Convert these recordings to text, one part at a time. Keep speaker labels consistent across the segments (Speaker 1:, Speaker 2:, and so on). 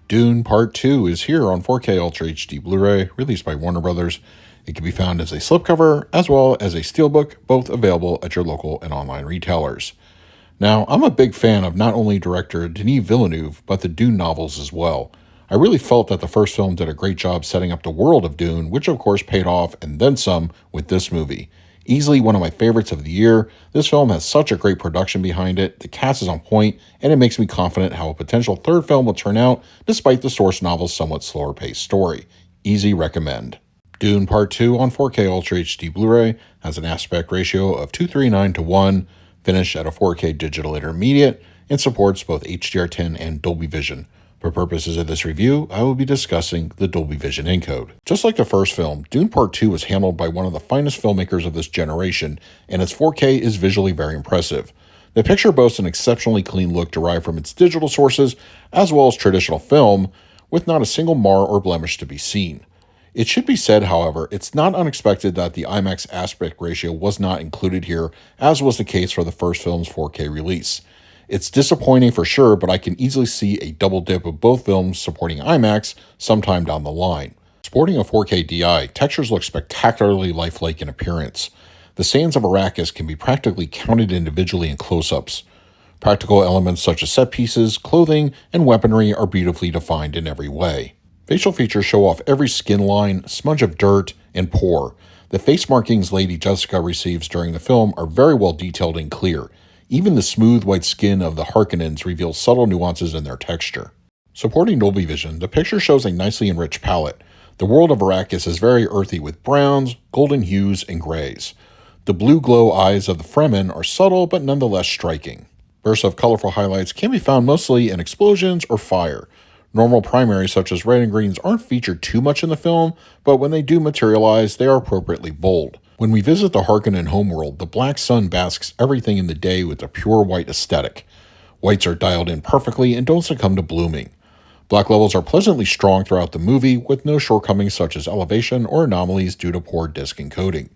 Speaker 1: Dune Part 2 is here on 4K Ultra HD Blu-ray, released by Warner Brothers. It can be found as a slipcover as well as a steelbook, both available at your local and online retailers. Now, I'm a big fan of not only director Denis Villeneuve, but the Dune novels as well. I really felt that the first film did a great job setting up the world of Dune, which of course paid off and then some with this movie. Easily one of my favorites of the year, this film has such a great production behind it, the cast is on point, and it makes me confident how a potential third film will turn out despite the source novel's somewhat slower paced story. Easy recommend. Dune Part 2 on 4K Ultra HD Blu-ray has an aspect ratio of 239:1, finished at a 4K digital intermediate, and supports both HDR10 and Dolby Vision. For purposes of this review, I will be discussing the Dolby Vision encode. Just like the first film, Dune Part 2 was handled by one of the finest filmmakers of this generation, and its 4K is visually very impressive. The picture boasts an exceptionally clean look derived from its digital sources, as well as traditional film, with not a single mar or blemish to be seen. It should be said, however, it's not unexpected that the IMAX aspect ratio was not included here, as was the case for the first film's 4K release. It's disappointing for sure, but I can easily see a double dip of both films supporting IMAX sometime down the line. Sporting a 4K DI, textures look spectacularly lifelike in appearance. The sands of Arrakis can be practically counted individually in close-ups. Practical elements such as set pieces, clothing, and weaponry are beautifully defined in every way. Facial features show off every skin line, smudge of dirt, and pore. The face markings Lady Jessica receives during the film are very well detailed and clear. Even the smooth white skin of the Harkonnens reveals subtle nuances in their texture. Supporting Dolby Vision, the picture shows a nicely enriched palette. The world of Arrakis is very earthy with browns, golden hues, and grays. The blue glow eyes of the Fremen are subtle but nonetheless striking. Bursts of colorful highlights can be found mostly in explosions or fire. Normal primaries such as red and greens aren't featured too much in the film, but when they do materialize, they are appropriately bold. When we visit the Harkonnen homeworld, the black sun basks everything in the day with a pure white aesthetic. Whites are dialed in perfectly and don't succumb to blooming. Black levels are pleasantly strong throughout the movie, with no shortcomings such as elevation or anomalies due to poor disc encoding.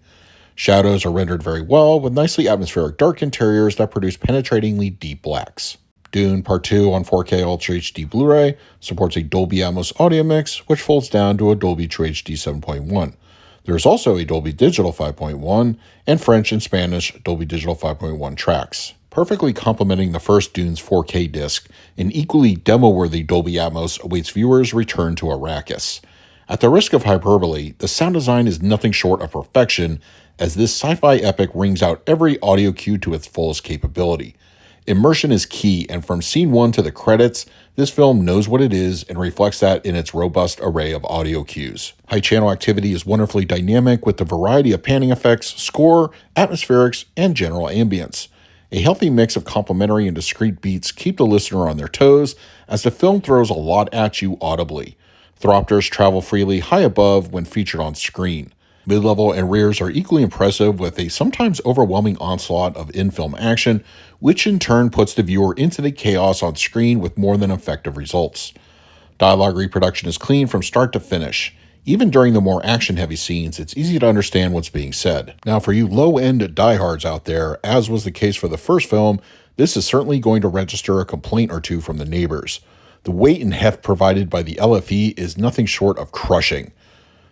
Speaker 1: Shadows are rendered very well, with nicely atmospheric dark interiors that produce penetratingly deep blacks. Dune Part 2 on 4K Ultra HD Blu-ray supports a Dolby Atmos audio mix, which folds down to a Dolby True HD 7.1. There is also a Dolby Digital 5.1 and French and Spanish Dolby Digital 5.1 tracks. Perfectly complementing the first Dune's 4K disc, an equally demo-worthy Dolby Atmos awaits viewers' return to Arrakis. At the risk of hyperbole, the sound design is nothing short of perfection, as this sci-fi epic rings out every audio cue to its fullest capability. Immersion is key, and from scene 1 to the credits, this film knows what it is and reflects that in its robust array of audio cues. High channel activity is wonderfully dynamic with the variety of panning effects, score, atmospherics, and general ambience. A healthy mix of complementary and discrete beats keep the listener on their toes, as the film throws a lot at you audibly. Thropters travel freely high above when featured on screen. Mid-level and rears are equally impressive with a sometimes overwhelming onslaught of in-film action, which in turn puts the viewer into the chaos on screen with more than effective results. Dialogue reproduction is clean from start to finish. Even during the more action-heavy scenes, it's easy to understand what's being said. Now, for you low-end diehards out there, as was the case for the first film, this is certainly going to register a complaint or two from the neighbors. The weight and heft provided by the LFE is nothing short of crushing.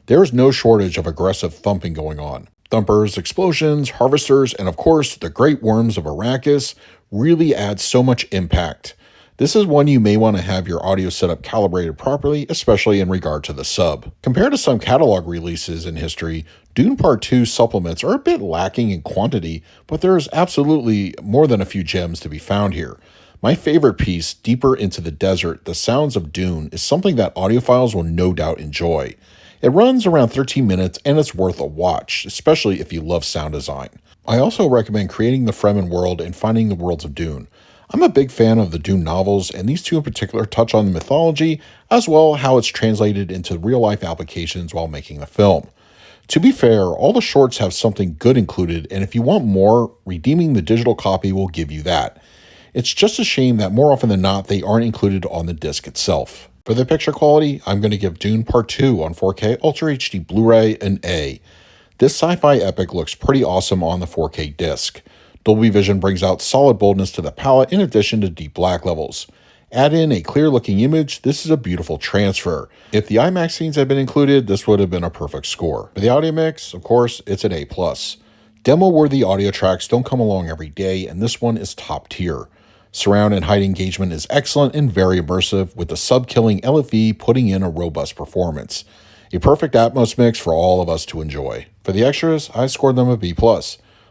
Speaker 1: There is no shortage of aggressive thumping going on. Thumpers, explosions, harvesters, and of course, the great worms of Arrakis really add so much impact. This is one you may want to have your audio setup calibrated properly, especially in regard to the sub. Compared to some catalog releases in history, Dune Part 2 supplements are a bit lacking in quantity, but there is absolutely more than a few gems to be found here. My favorite piece, Deeper into the Desert, The Sounds of Dune, is something that audiophiles will no doubt enjoy. It runs around 13 minutes and it's worth a watch, especially if you love sound design. I also recommend creating the Fremen world and finding the worlds of Dune. I'm a big fan of the Dune novels, and these two in particular touch on the mythology, as well as how it's translated into real-life applications while making the film. To be fair, all the shorts have something good included, and if you want more, redeeming the digital copy will give you that. It's just a shame that more often than not, they aren't included on the disc itself. For the picture quality, I'm going to give Dune Part 2 on 4K Ultra HD Blu-ray an A. This sci-fi epic looks pretty awesome on the 4K disc. Dolby Vision brings out solid boldness to the palette in addition to deep black levels. Add in a clear looking image, this is a beautiful transfer. If the IMAX scenes had been included, this would have been a perfect score. For the audio mix, of course, it's an A+. Demo-worthy audio tracks don't come along every day, and this one is top tier. Surround and hide engagement is excellent and very immersive, with the sub-killing LFE putting in a robust performance. A perfect Atmos mix for all of us to enjoy. For the extras, I scored them a B+.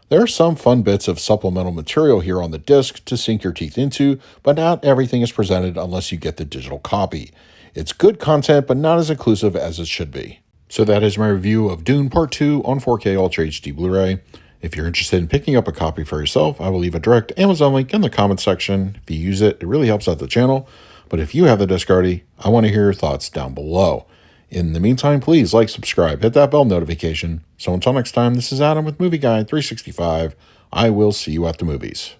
Speaker 1: There are some fun bits of supplemental material here on the disc to sink your teeth into, but not everything is presented unless you get the digital copy. It's good content, but not as inclusive as it should be. So that is my review of Dune Part 2 on 4K Ultra HD Blu-ray. If you're interested in picking up a copy for yourself, I will leave a direct Amazon link in the comments section. If you use it, it really helps out the channel. But if you have the disc already, I want to hear your thoughts down below. In the meantime, please like, subscribe, hit that bell notification. So until next time, this is Adam with Movie Guide 365. I will see you at the movies.